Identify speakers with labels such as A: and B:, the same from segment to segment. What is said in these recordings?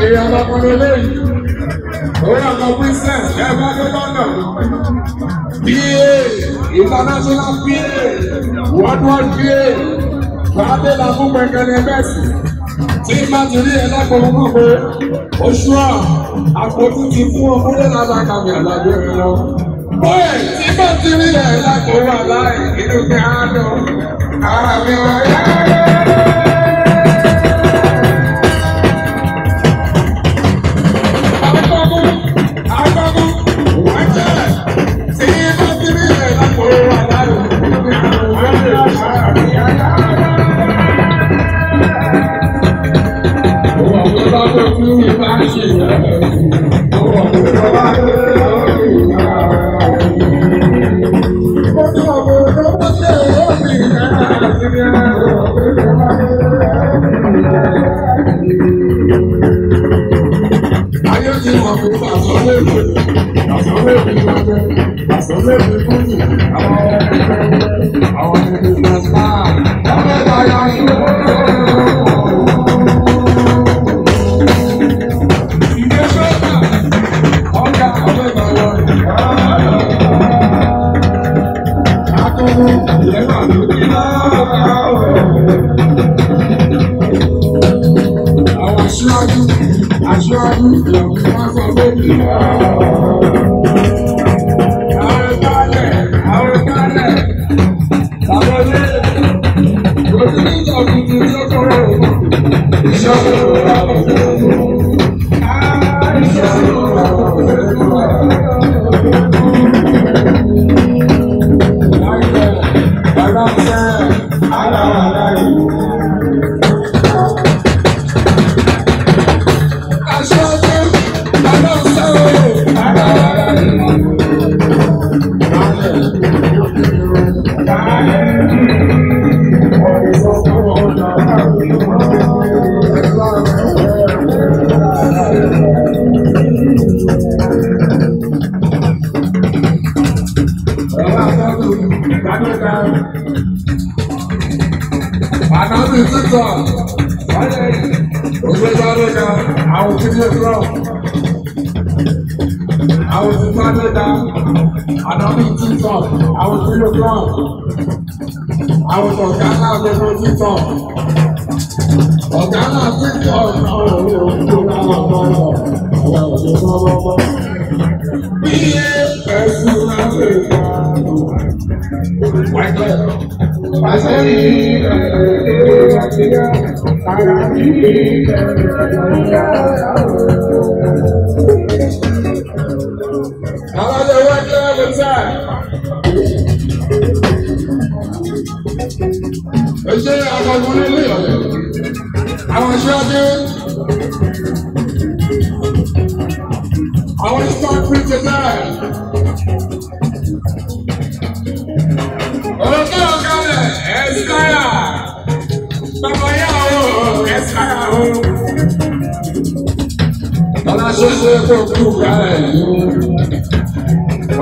A: Èèyàn lọ́kùnrin lẹ́yìn, òun àgbà princess ẹ̀fọ́ tó lọ́nà. PA, international PA, worldwide PA, Fàdé la fún pẹ̀kẹ́lẹ́ bẹ́ẹ̀sì. Tí bá ti rí ẹlẹ́kọ̀ọ́ mọ̀ pé oṣù àpótí ti fún ọkùnrin lábàkàmì àlàjò rẹ̀ lọ. Bóyá tí bá ti rí ẹlẹ́kọ̀ọ́ wà láì inú kí á lọ, ara mi wá yá.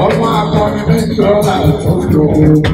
B: Ọmọ akọni ní ìjọba tó lò ó.